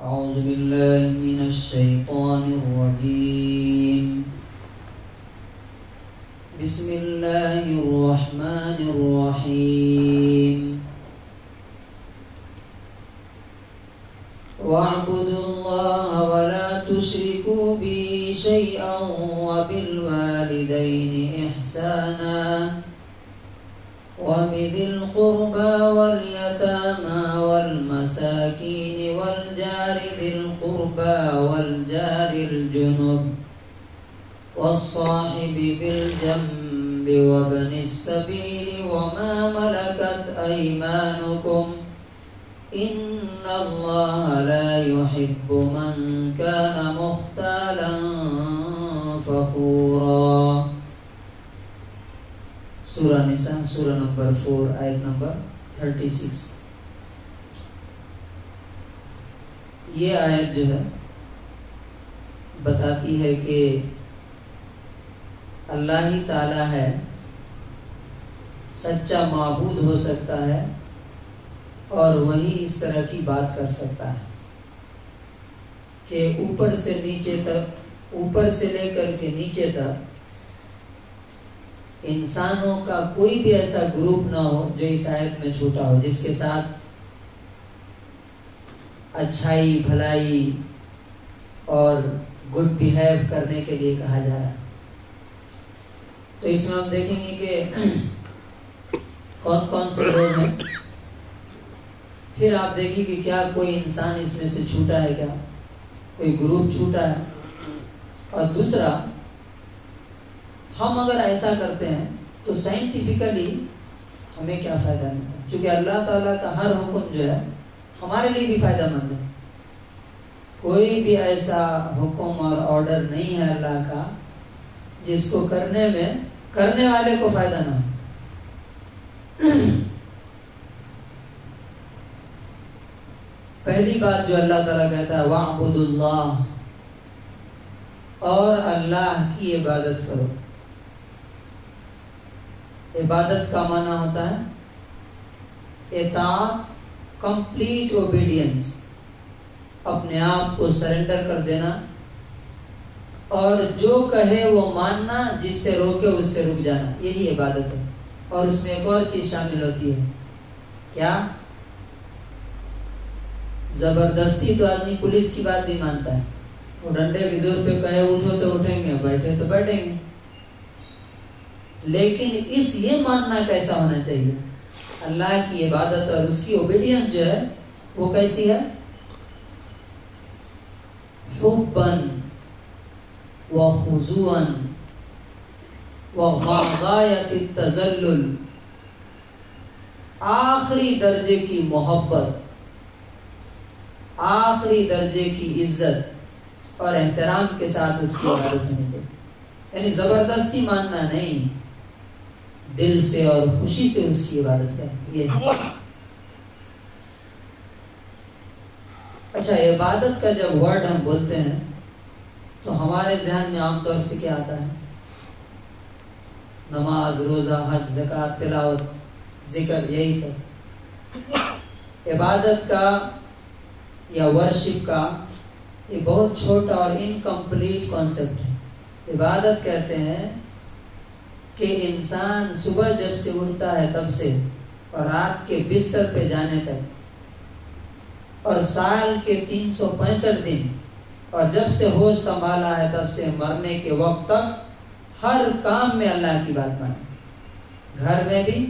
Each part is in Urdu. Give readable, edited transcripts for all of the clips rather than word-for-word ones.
أعوذ بالله من الشيطان الرجيم. بسم الله الرحمن الرحيم. واعبدوا الله ولا تشركوا به شيئا وبالوالدين إحسانا وبذي القربى واليتامى والمساكين والجار ذي القربى والجار الجنب والصاحب بالجنب وابن السبيل وما ملكت أيمانكم إن الله لا يحب من كان مختالا فخورا. سورہ نساء سورہ نمبر 4 آیت نمبر 36. یہ آیت جو ہے بتاتی ہے کہ اللہ ہی تعالی ہے، سچا معبود ہو سکتا ہے اور وہی اس طرح کی بات کر سکتا ہے کہ اوپر سے نیچے تک، اوپر سے لے کر کے نیچے تک انسانوں کا کوئی بھی ایسا گروپ نہ ہو جو اس آیت میں چھوٹا ہو، جس کے ساتھ اچھائی، بھلائی اور گڈ بیہیو کرنے کے لیے کہا جا رہا ہے. تو اس میں ہم دیکھیں گے کہ کون کون سے لوگ ہیں. پھر آپ دیکھیں کہ کیا کوئی انسان اس میں سے چھوٹا ہے، کیا کوئی گروپ چھوٹا ہے. اور دوسرا، ہم اگر ایسا کرتے ہیں تو سائنٹیفکلی ہمیں کیا فائدہ ملتا ہے، چونکہ اللہ تعالیٰ کا ہر حکم جو ہے ہمارے لیے بھی فائدہ مند ہے. کوئی بھی ایسا حکم اور آرڈر نہیں ہے اللہ کا جس کو کرنے میں کرنے والے کو فائدہ نہ ہو. پہلی بات جو اللہ تعالیٰ کہتا ہے وَاعْبُدُوا اللَّهَ، اور اللہ کی عبادت کرو. عبادت کا معنی ہوتا ہے اطاعت، کمپلیٹ اوبیڈینس، اپنے آپ کو سرنڈر کر دینا اور جو کہے وہ ماننا، جس سے روکے اس سے رک جانا، یہی عبادت ہے. اور اس میں ایک اور چیز شامل ہوتی ہے، کیا؟ زبردستی تو آدمی پولیس کی بات نہیں مانتا ہے، وہ ڈنڈے کے زور پہ کہے اٹھو تو اٹھیں گے، بیٹھے تو بیٹھیں گے. لیکن یہ ماننا کیسا ہونا چاہیے؟ اللہ کی عبادت اور اس کی اوبیڈینس جو ہے وہ کیسی ہے؟ حباً وخضوعاً ومع غایۃ التذلل، آخری درجے کی محبت، آخری درجے کی عزت اور احترام کے ساتھ اس کی عبادت ہونی چاہیے. یعنی زبردستی ماننا نہیں، دل سے اور خوشی سے اس کی عبادت کریں. یہ ہے. اچھا، عبادت کا جب ورڈ ہم بولتے ہیں تو ہمارے ذہن میں عام طور سے کیا آتا ہے؟ نماز، روزہ، حج، زکوٰۃ، تلاوت، ذکر، یہی سب. عبادت کا یا ورشپ کا یہ بہت چھوٹا اور انکمپلیٹ کانسیپٹ ہے. عبادت کہتے ہیں کہ انسان صبح جب سے اٹھتا ہے تب سے اور رات کے بستر پہ جانے تک اور سال کے 365 دن اور جب سے ہوش سنبھالا ہے تب سے مرنے کے وقت تک ہر کام میں اللہ کی بات مانے. گھر میں بھی،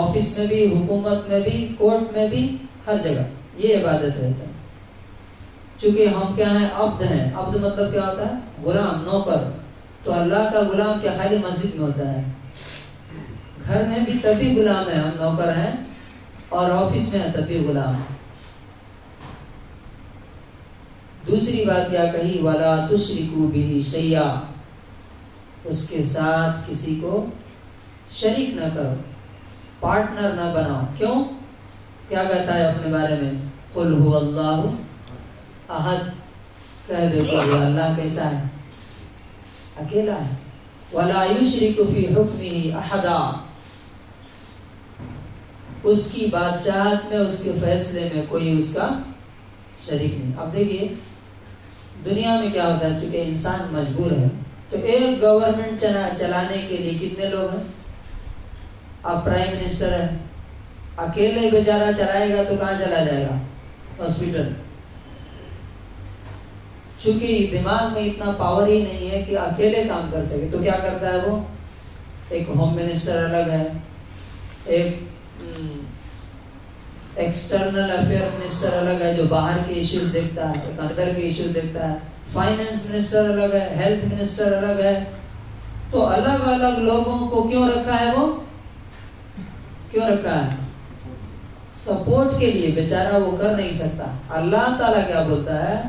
آفس میں بھی، حکومت میں بھی، کورٹ میں بھی، ہر جگہ یہ عبادت ہے. سر چونکہ ہم کیا ہیں؟ عبد ہیں. عبد مطلب کیا ہوتا ہے؟ غلام، نوکر. تو اللہ کا غلام کیا خالی مسجد میں ہوتا ہے؟ گھر میں بھی تبھی غلام ہے، ہم نوکر ہیں، اور آفس میں ہیں تبھی غلام ہیں. دوسری بات کیا کہی؟ وَلَا تُشْرِكُوا بِهِ شَيْئًا، اس کے ساتھ کسی کو شریک نہ کرو، پارٹنر نہ بناؤ. کیوں؟ کیا کہتا ہے اپنے بارے میں؟ قُلْ هُوَ اللَّهُ احد، کہہ دو کہ اللہ کیسا ہے؟ اکیلا ہے. وَلَا يُشْرِكُ فِي حُكْمِهِ أَحَدًا، اس کی بادشاہت میں، اس کے فیصلے میں کوئی اس کا شریک نہیں. اب دیکھیے دنیا میں کیا ہوتا ہے، چونکہ انسان مجبور ہے تو ایک گورنمنٹ چلانے کے لیے کتنے لوگ ہیں؟ اب پرائم منسٹر ہے، اکیلے بیچارہ چلائے گا تو کہاں چلا جائے گا؟ ہاسپٹل. چونکہ دماغ میں اتنا پاور ہی نہیں ہے کہ اکیلے کام کر سکے، تو کیا کرتا ہے وہ؟ ایک ہوم منسٹر الگ ہے، ایک ایکسٹرنل افیئر منسٹر الگ ہے جو باہر کے ایشوز دیکھتا ہے، ایک اندر کے ایشوز دیکھتا ہے، فائنینس منسٹر الگ ہے، ہیلتھ منسٹر الگ ہے. تو الگ الگ لوگوں کو کیوں رکھا ہے؟ وہ کیوں رکھا ہے؟ سپورٹ کے لیے. بیچارہ وہ کر نہیں سکتا. اللہ تعالیٰ کیا بولتا ہے؟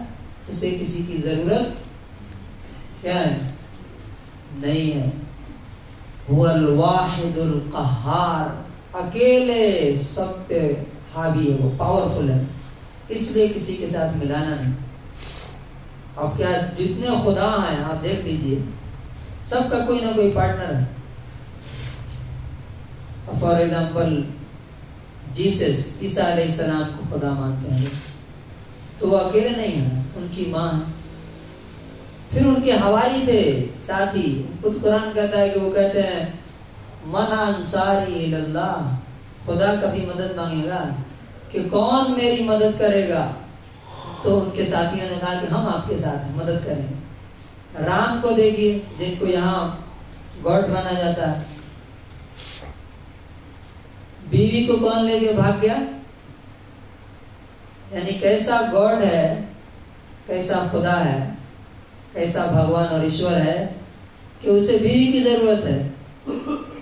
اسے کسی کی ضرورت کیا ہے؟ نہیں ہے. هو الواحد القہار، اکیلے سب پہ حاوی ہے، وہ پاورفل ہے، اس لیے کسی کے ساتھ ملانا نہیں. اب کیا جتنے خدا ہیں آپ دیکھ لیجئے، سب کا کوئی نہ کوئی پارٹنر ہے. فار ایگزامپل جیسس، عیسیٰ علیہ السلام کو خدا مانتے ہیں تو وہ اکیلے نہیں ہیں، ان کی ماں ہے، پھر ان کے حواری تھے ساتھی. خود قرآن کہتا ہے کہ وہ کہتے ہیں من انصاری اللہ، خدا کبھی مدد مانگے گا کہ کون میری مدد کرے گا، تو ان کے ساتھیوں نے کہا کہ ہم آپ کے ساتھ ہیں، مدد کریں گے. رام کو دیکھیے جن کو یہاں گاڈ مانا جاتا ہے، بیوی کو کون لے کے بھاگ گیا؟ یعنی کیسا گاڈ ہے، کیسا خدا ہے، کیسا بھگوان اور ایشور ہے کہ اسے بیوی کی ضرورت ہے.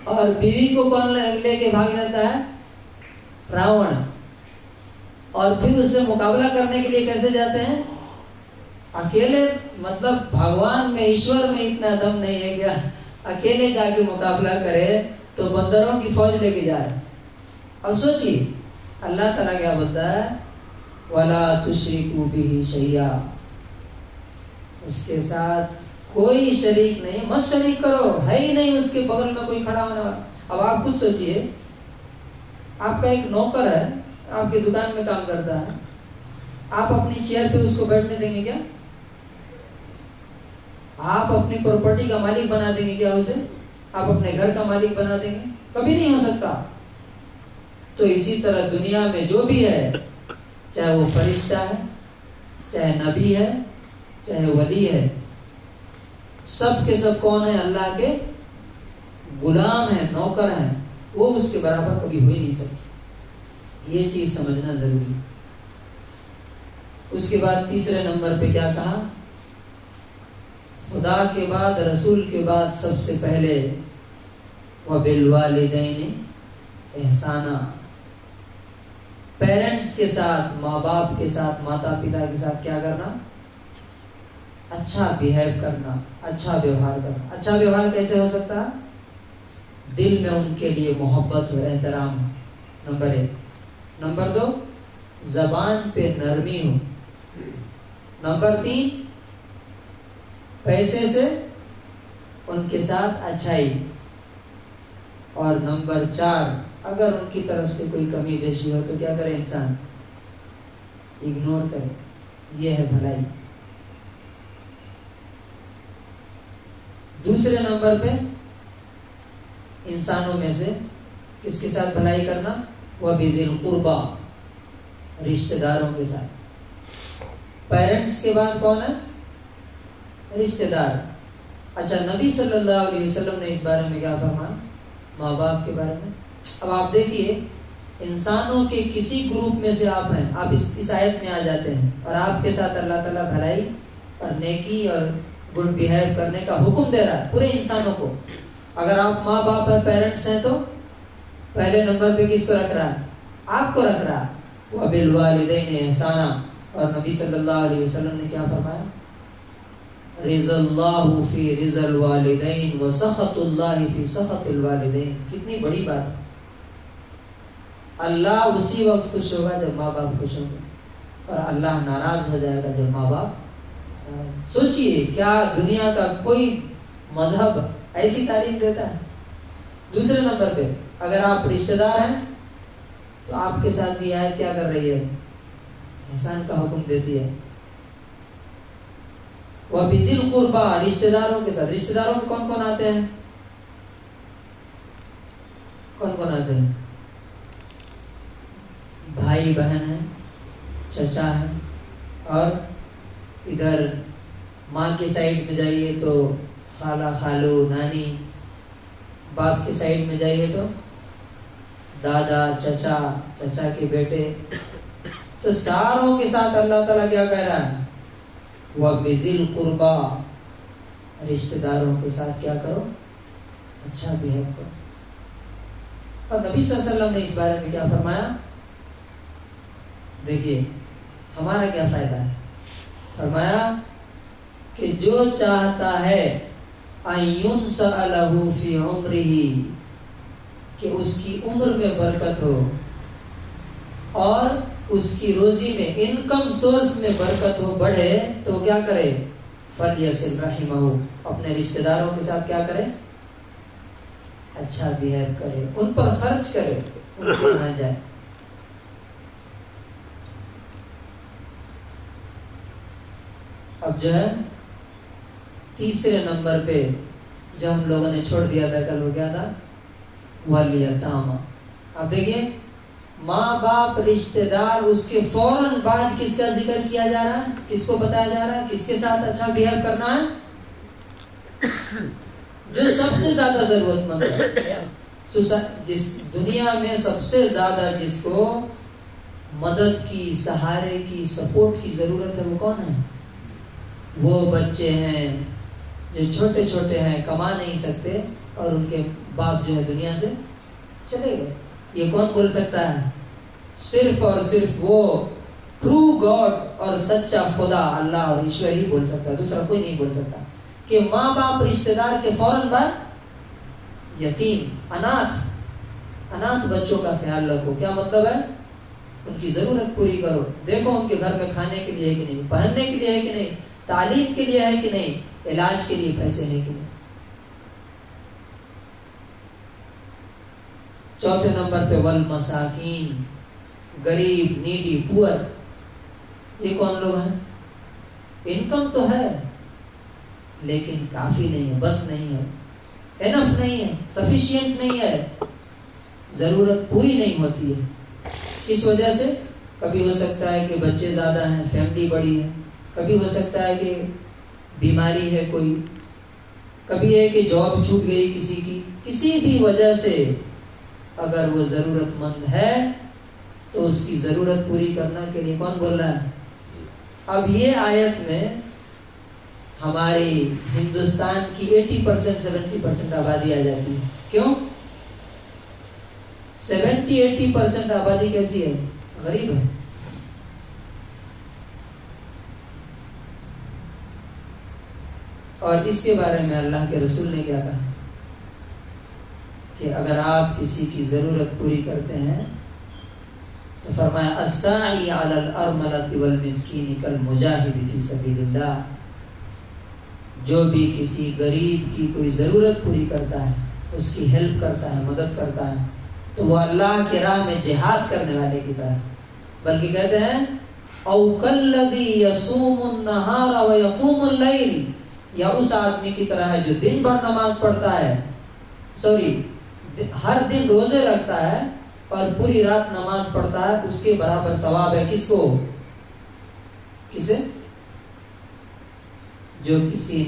اور بیوی کو کون لے کے بھاگ جاتا ہے؟ راون. اور پھر اس سے مقابلہ کرنے کے لیے کیسے جاتے ہیں؟ اکیلے. مطلب بھگوان میں، ایشور میں اتنا دم نہیں ہے کیا اکیلے جا کے مقابلہ کرے، تو بندروں کی فوج لے کے جائے. اب سوچیے اللہ تعالیٰ کیا بولتا ہے؟ وَلَا تُشْرِكُوا بِهِ شَيْئًا، اس کے ساتھ کوئی شریک نہیں، مت شریک کرو، ہے ہی نہیں اس کے بغل میں کوئی کھڑا ہونے والا. اب آپ خود سوچئے، آپ کا ایک نوکر ہے، آپ کی دکان میں کام کرتا ہے، آپ اپنی چیئر پہ اس کو بیٹھنے دیں گے کیا؟ آپ اپنی پراپرٹی کا مالک بنا دیں گے کیا اسے؟ آپ اپنے گھر کا مالک بنا دیں گے؟ کبھی نہیں ہو سکتا. تو اسی طرح دنیا میں جو بھی ہے، چاہے وہ فرشتہ ہے، چاہے نبی ہے، چاہے ولی ہے، سب کے سب کون ہیں؟ اللہ کے غلام ہیں، نوکر ہیں. وہ اس کے برابر کبھی ہو ہی نہیں سکتی. یہ چیز سمجھنا ضروری. اس کے بعد تیسرے نمبر پہ کیا کہا؟ خدا کے بعد، رسول کے بعد سب سے پہلے وَبِالْوَالِدَيْنِ احسانہ، پیرنٹس کے ساتھ، ماں باپ کے ساتھ، ماتا پتا کے ساتھ کیا کرنا؟ اچھا بیہیو کرنا، اچھا ویوہار کرنا. اچھا ویوہار کیسے ہو سکتا ہے؟ دل میں ان کے لیے محبت ہو، احترام ہو، نمبر 1. نمبر 2، زبان پہ نرمی ہو. نمبر 3، پیسے سے ان کے ساتھ اچھائی. اور نمبر 4، اگر ان کی طرف سے کوئی کمی بیشی ہو تو کیا کرے انسان؟ اگنور کرے. یہ ہے بھلائی. دوسرے نمبر پہ انسانوں میں سے کس کے ساتھ بھلائی کرنا؟ وَبِذِي الْقُرْبَى، رشتہ داروں کے ساتھ. پیرنٹس کے بعد کون ہے؟ رشتہ دار. اچھا، نبی صلی اللہ علیہ وسلم نے اس بارے میں کیا فرمایا؟ ماں باپ کے بارے میں. اب آپ دیکھیے، انسانوں کے کسی گروپ میں سے آپ ہیں، آپ اس آیت میں آ جاتے ہیں، اور آپ کے ساتھ اللہ تعالیٰ بھلائی اور نیکی اور گڈ بیہیو کرنے کا حکم دے رہا ہے پورے انسانوں کو. اگر آپ ماں باپ ہیں، پیرنٹس ہیں، تو پہلے نمبر پہ کس کو رکھ رہا ہے؟ آپ کو رکھ رہا ہے. وَبِالْوَالِدَيْنِ احسانًا. اور نبی صلی اللہ علیہ وسلم نے کیا فرمایا؟ رضا اللہ فی رضا الوالدین وسخط اللہ فی سخط الوالدین. کتنی بڑی بات ہے. اللہ اسی وقت خوش ہوگا جب ماں باپ خوش ہوں گے، اور اللہ ناراض ہو جائے گا جب ماں باپ. سوچئے، کیا دنیا کا کوئی مذہب ایسی تعلیم دیتا ہے؟ دوسرے نمبر پہ، اگر آپ رشتہ دار ہیں تو آپ کے ساتھ بھی آیت کیا کر رہی ہے؟ احسان کا حکم دیتی ہے. وَبِذِي الْقُرْبَى رشتہ داروں کے ساتھ. رشتہ داروں میں کون کون آتے ہیں؟ کون کون آتے ہیں؟ بھائی بہن ہیں، چچا ہے، اور ادھر ماں کے سائڈ میں جائیے تو خالہ خالو نانی، باپ کے سائڈ میں جائیے تو دادا چچا، چچا کے بیٹے. تو ساروں کے ساتھ اللہ تعالیٰ کیا کہہ رہا ہے؟ وَبِذِي الْقُرْبَى رشتہ داروں کے ساتھ کیا کرو؟ اچھا بہیو کرو. اور نبی صلی اللہ علیہ وسلم نے اس بارے میں کیا فرمایا؟ دیکھیے ہمارا کیا فائدہ ہے. فرمایا کہ جو چاہتا ہے أَن يُنْسَأَ لَهُ فِي عُمْرِهِ کہ اس کی عمر میں برکت ہو اور اس کی روزی میں، انکم سورس میں برکت ہو، بڑھے، تو کیا کرے؟ فَلْيَصِلْ رَحِمَهُ اپنے رشتہ داروں کے ساتھ کیا کرے؟ اچھا بہیو کرے، ان پر خرچ کرے، ان کے یہاں جائے. اب جو ہے تیسرے نمبر پہ جو ہم لوگوں نے چھوڑ دیا تھا کل، وہ کیا تھا؟ والیتاما. اب دیکھیں ماں باپ رشتہ دار، اس کے فوراً بعد کس کا ذکر کیا جا رہا ہے؟ کس کو بتایا جا رہا ہے کس کے ساتھ اچھا بہیو کرنا ہے؟ جو سب سے زیادہ ضرورت مند ہے، جس دنیا میں سب سے زیادہ جس کو مدد کی، سہارے کی، سپورٹ کی ضرورت ہے، وہ کون ہے؟ وہ بچے ہیں جو چھوٹے چھوٹے ہیں، کما نہیں سکتے، اور ان کے باپ جو ہے دنیا سے چلے گئے. یہ کون بول سکتا ہے؟ صرف اور صرف وہ ٹرو گاڈ اور سچا خدا اللہ اور ایشور ہی بول سکتا ہے، دوسرا کوئی نہیں بول سکتا. کہ ماں باپ رشتہ دار کے فوراً بعد یتیم، اناتھ بچوں کا خیال رکھو. کیا مطلب ہے؟ ان کی ضرورت پوری کرو. دیکھو ان کے گھر میں کھانے کے لیے ہے کہ نہیں، پہننے کے لیے ہے کہ نہیں، تعلیم کے لیے ہے کہ نہیں، علاج کے لیے پیسے ہیں کہ نہیں. چوتھے نمبر پہ والمساکین، غریب، نیڈی، پور. یہ کون لوگ ہیں؟ انکم تو ہے لیکن کافی نہیں ہے، بس نہیں ہے، انف نہیں ہے، سفیشینٹ نہیں ہے، ضرورت پوری نہیں ہوتی ہے. اس وجہ سے کبھی ہو سکتا ہے کہ بچے زیادہ ہیں، فیملی بڑی ہے، کبھی ہو سکتا ہے کہ بیماری ہے کوئی، کبھی ہے کہ جاب چھوٹ گئی کسی کی، کسی بھی وجہ سے اگر وہ ضرورت مند ہے تو اس کی ضرورت پوری کرنے کے لیے کون بول رہا ہے؟ اب یہ آیت میں ہماری ہندوستان کی 80% 70% آبادی آ جاتی ہے. کیوں؟ 70-80% آبادی کیسی ہے؟ غریب ہے. اور اس کے بارے میں اللہ کے رسول نے کیا کہا کہ اگر آپ کسی کی ضرورت پوری کرتے ہیں تو فرمایا الساعی علی الارملۃ والمسکین کالمجاہد فی سبیل اللہ. جو بھی کسی غریب کی کوئی ضرورت پوری کرتا ہے، اس کی ہیلپ کرتا ہے، مدد کرتا ہے، تو وہ اللہ کی راہ میں جہاد کرنے والے کی طرح. بلکہ کہتے ہیں او کالذی یصوم النہار ویقوم اللیل، یا اس آدمی کی طرح ہے جو دن بھر نماز پڑھتا ہے، ہر دن روزے رکھتا ہے اور پوری رات نماز پڑھتا ہے، اس کے برابر ثواب ہے. کس کو؟ کسے؟ جو کسی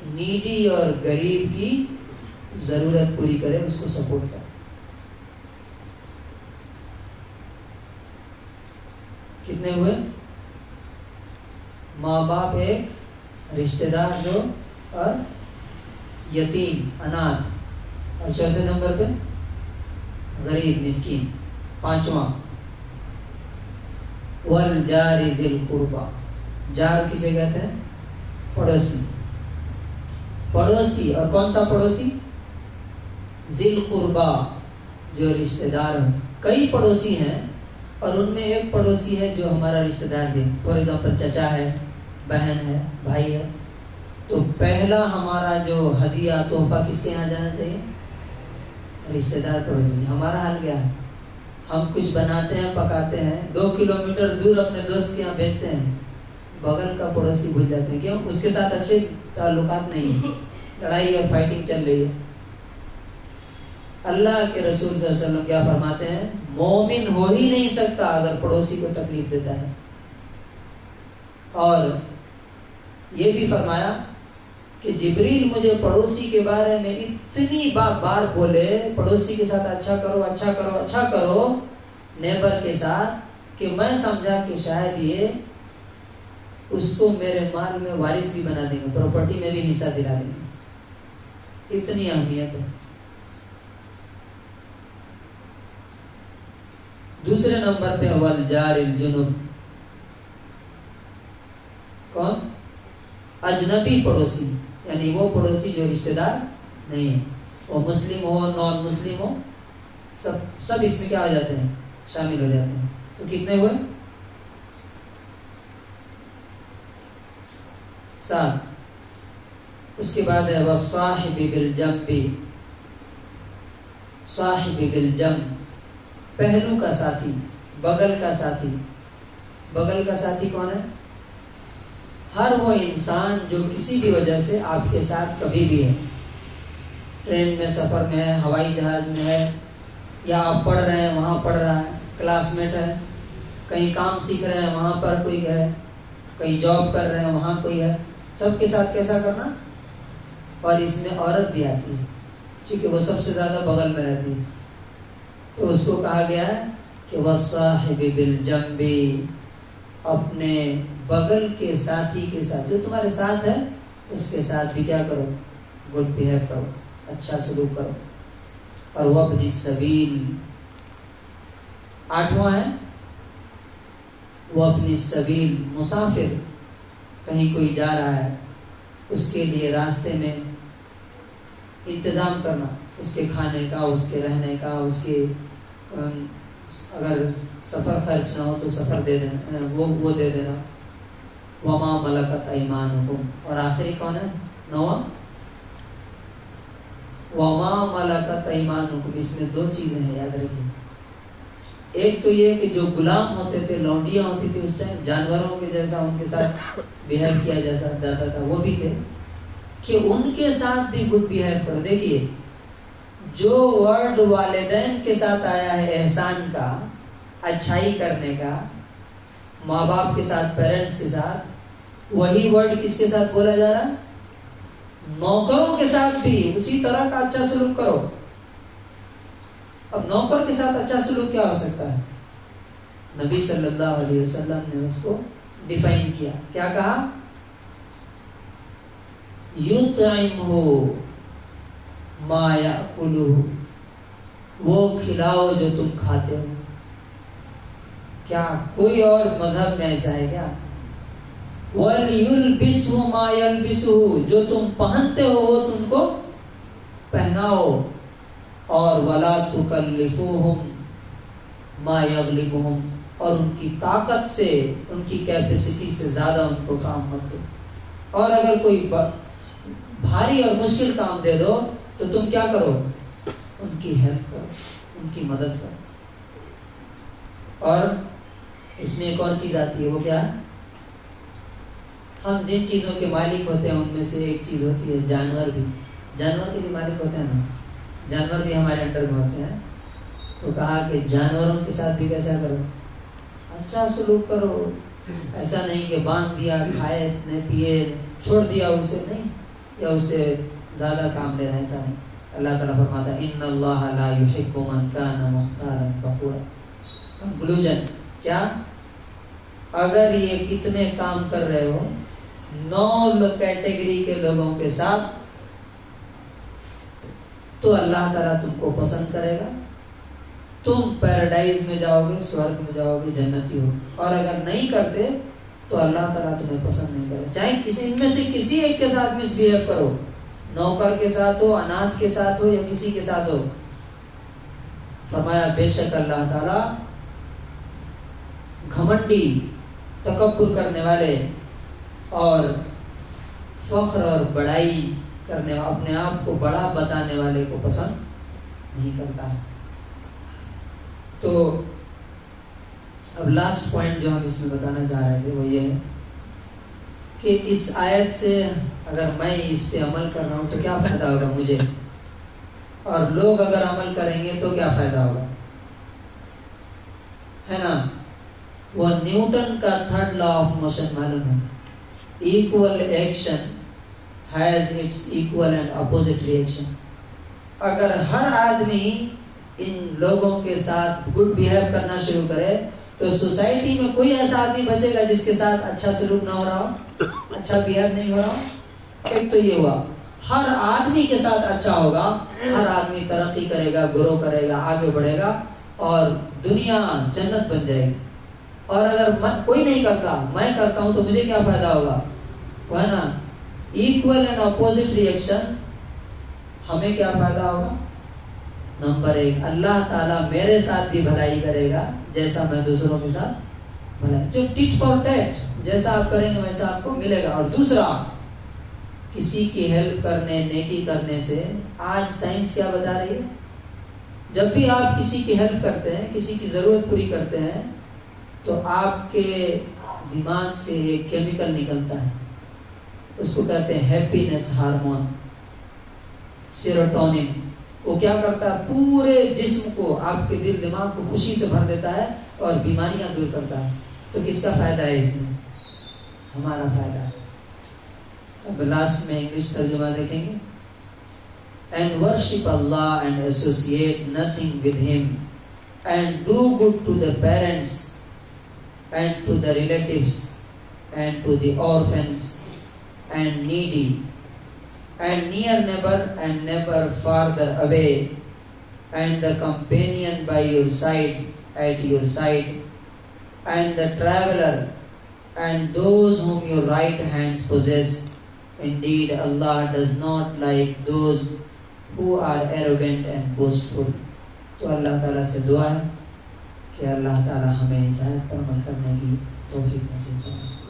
نیڈی اور غریب کی ضرورت پوری کرے، اس کو سپورٹ کرے. کتنے ہوئے؟ ماں باپ ایک، رشتہ دار دو، اور یتیم اناتھ، اور چوتھے نمبر پہ غریب مسکین. پانچواں والجار ذی القربى. جار کسے کہتے ہیں؟ پڑوسی. پڑوسی، اور کون سا پڑوسی؟ ذی القربى، جو رشتہ دار ہیں. کئی پڑوسی ہیں اور ان میں ایک پڑوسی ہے جو ہمارا رشتہ دار ہے. فار ایگزامپل چچا ہے، بہن ہے، بھائی ہے. تو پہلا ہمارا جو ہدیہ تحفہ کس کے یہاں جانا چاہیے؟ رشتہ دار پڑوسی. ہمارا حال کیا ہے؟ ہم کچھ بناتے ہیں پکاتے ہیں 2 کلومیٹر دور اپنے دوست کے یہاں بھیجتے ہیں، بغل کا پڑوسی بھول جاتے ہیں، کیوں؟ اس کے ساتھ اچھے تعلقات نہیں ہیں، لڑائی اور فائٹنگ چل رہی ہے۔ اللہ کے رسول صلی اللہ علیہ وسلم کیا فرماتے ہیں؟ مومن ہو ہی نہیں سکتا اگر پڑوسی کو تکلیف دیتا ہے۔ اور یہ بھی فرمایا کہ جبریل مجھے پڑوسی کے بارے میں اتنی بار بولے، پڑوسی کے ساتھ اچھا کرو اچھا کرو اچھا کرو، نیبر کے ساتھ، کہ میں سمجھا کہ شاید یہ اس کو میرے مال میں وارث بھی بنا دیں گے، پراپرٹی میں بھی حصہ دلا دیں گے، اتنی اہمیت ہے۔ دوسرے نمبر پہ والجار الجنب، کون؟ اجنبی پڑوسی، یعنی وہ پڑوسی جو رشتہ دار نہیں ہے، وہ مسلم ہو نان مسلم ہو، سب اس میں کیا ہو جاتے ہیں؟ شامل ہو جاتے ہیں۔ تو کتنے ہوئے؟ 7۔ اس کے بعد ہے والصاحب بالجنب، صاحب بالجنب، پہلو کا ساتھی، بغل کا ساتھی۔ بغل کا ساتھی کون ہے؟ ہر وہ انسان جو کسی بھی وجہ سے آپ کے ساتھ کبھی بھی ہے، ٹرین میں سفر میں ہے، ہوائی جہاز میں ہے، یا آپ پڑھ رہے ہیں وہاں پڑھ رہا ہے، کلاس میٹ ہے، کہیں کام سیکھ رہے ہیں وہاں پر کوئی ہے، کہیں جاب کر رہے ہیں وہاں کوئی ہے، سب کے ساتھ کیسا کرنا؟ اور اس میں عورت بھی آتی ہے، چونکہ وہ سب سے زیادہ بغل میں رہتی ہے، تو اس کو کہا گیا ہے کہ والصاحب بالجنب، اپنے بغل کے ساتھی کے ساتھ، جو تمہارے ساتھ ہے اس کے ساتھ بھی کیا کرو؟ گڈ بیہیو کرو، اچھا سلوک کرو۔ اور وابن السبیل، 8واں ہے وابن السبیل، مسافر، کہیں کوئی جا رہا ہے، اس کے لیے راستے میں انتظام کرنا، اس کے کھانے کا، اس کے رہنے کا، اس کے اگر سفر خرچ نہ ہو تو سفر دے دینا، وہ دے دینا۔ وما ملکت ایمانکم، اور آخری کون ہے؟ 9واں وما ملکت ایمانکم، اس میں 2 چیزیں ہیں، یاد رکھیے۔ ایک تو یہ کہ جو غلام ہوتے تھے، لونڈیاں ہوتی تھی اس ٹائم، جانوروں کے جیسا ان کے ساتھ بیہیو کیا جاتا تھا، وہ بھی تھے کہ ان کے ساتھ بھی گڈ بیہیو کرو۔ دیکھیے جو ورڈ والدین کے ساتھ آیا ہے احسان کا، اچھائی کرنے کا، ماں باپ کے ساتھ، پیرنٹس کے ساتھ، وہی ورڈ کس کے ساتھ بولا جا رہا ہے؟ نوکروں کے ساتھ بھی اسی طرح کا اچھا سلوک کرو۔ اب نوکر کے ساتھ اچھا سلوک کیا ہو سکتا ہے؟ نبی صلی اللہ علیہ وسلم نے اس کو ڈیفائن کیا، کیا کہا؟ یطعمہ ما یأکلہ، وہ کھلاؤ جو تم کھاتے ہو۔ کیا کوئی اور مذہب میں ایسا ہے کیا؟ وَلْيُلْبِسْهُ مَا يَلْبِسُهُ، جو تم پہنتے ہو وہ تم کو پہناؤ، اور وَلَا تُكَلِّفُوهُمْ مَا يَغْلِبُهُمْ، اور ان کی طاقت سے، ان کی کیپیسٹی سے زیادہ ان کو کام مت دو، اور اگر کوئی بھاری اور مشکل کام دے دو تو تم کیا کرو؟ ان کی ہیلپ کرو، ان کی مدد کرو۔ اور اس میں ایک اور چیز آتی ہے، وہ کیا ہے؟ ہم جن چیزوں کے مالک ہوتے ہیں ان میں سے ایک چیز ہوتی ہے جانور بھی، جانور کے بھی مالک ہوتے ہیں نا، جانور بھی ہمارے انڈر میں ہوتے ہیں، تو کہا کہ جانوروں کے ساتھ بھی کیسا کرو؟ اچھا سلوک کرو، ایسا نہیں کہ باندھ دیا، کھائے نہیں پیے چھوڑ دیا اسے، نہیں، یا اسے زیادہ کام لینا، ایسا نہیں۔ اللہ تعالیٰ فرماتا ہے ان اللہ لا يحب من کان مختالا فخورا۔ کنکلوژن کیا؟ اگر یہ کتنے کام کر رہے ہو 9 کیٹیگری کے لوگوں کے ساتھ، تو اللہ تعالیٰ تم کو پسند کرے گا، تم پیراڈائز میں جاؤ گے، سورگ میں جاؤ گے، جنتی ہو۔ اور اگر نہیں کرتے تو اللہ تعالیٰ تمہیں پسند نہیں کرے، چاہے ان میں سے کسی ایک کے ساتھ مس بیہیو کرو، نوکر کے ساتھ ہو، اناتھ کے ساتھ ہو، یا کسی کے ساتھ ہو۔ فرمایا بے شک اللہ تعالیٰ گھمنڈی، تکبر کرنے والے اور فخر اور بڑائی کرنے، اپنے آپ کو بڑا بتانے والے کو پسند نہیں کرتا ہے۔ تو اب لاسٹ پوائنٹ جو ہم اس میں بتانا چاہ رہے تھے وہ یہ ہے کہ اس آیت سے اگر میں اس پہ عمل کر رہا ہوں تو کیا فائدہ ہوگا مجھے، اور لوگ اگر عمل کریں گے تو کیا فائدہ ہوگا، ہے نا؟ وہ نیوٹن کا تھرڈ لا آف موشن معلوم ہے، equal action has its equal and opposite reaction. اگر ہر آدمی ان لوگوں کے ساتھ گڈ بیہیو کرنا شروع کرے تو سوسائٹی میں کوئی ایسا آدمی بچے گا جس کے ساتھ اچھا سلوک نہ ہو رہا ہو، اچھا بیہیو نہیں ہو رہا ہو۔ ایک تو یہ ہوا، ہر آدمی کے ساتھ اچھا ہوگا، ہر آدمی ترقی کرے گا، گرو کرے گا، آگے بڑھے گا اور دنیا جنت بن جائے گی۔ اور اگر کوئی نہیں کرتا، میں کرتا ہوں تو مجھے کیا فائدہ ہوگا، وہ ہے نا equal and opposite reaction. ہمیں کیا فائدہ ہوگا؟ نمبر 1، اللہ تعالیٰ میرے ساتھ بھی بھلائی کرے گا جیسا میں دوسروں کے ساتھ بھلائی، جو ٹٹ فار ٹیٹ، جیسا آپ کریں گے ویسا آپ کو ملے گا۔ اور دوسرا، کسی کی ہیلپ کرنے، نیکی کرنے سے، آج سائنس کیا بتا رہی ہے، جب بھی آپ کسی کی ہیلپ کرتے ہیں، کسی کی ضرورت پوری کرتے ہیں تو آپ کے دماغ سے ایک کیمیکل نکلتا ہے، اس کو کہتے ہیں ہیپینس ہارمون، سیروٹونن۔ وہ کیا کرتا ہے، پورے جسم کو، آپ کے دل دماغ کو خوشی سے بھر دیتا ہے اور بیماریاں دور کرتا ہے۔ تو کس کا فائدہ ہے اس میں؟ ہمارا فائدہ ہے۔ اب لاسٹ میں انگلش ترجمہ دیکھیں گے۔ And worship Allah and associate nothing with Him, and do good to the parents and to the relatives and to the orphans and needy and near neighbor and neighbor farther away, and the companion by your side, at your side, and the traveler and those whom your right hands possess. Indeed, Allah does not like those who are arrogant and boastful. تو اللہ تعالیٰ سے دعا ہے کہ اللہ تعالیٰ ہمیں اس آیت پر عمل کرنے کی توفیق نصیب فرمائے۔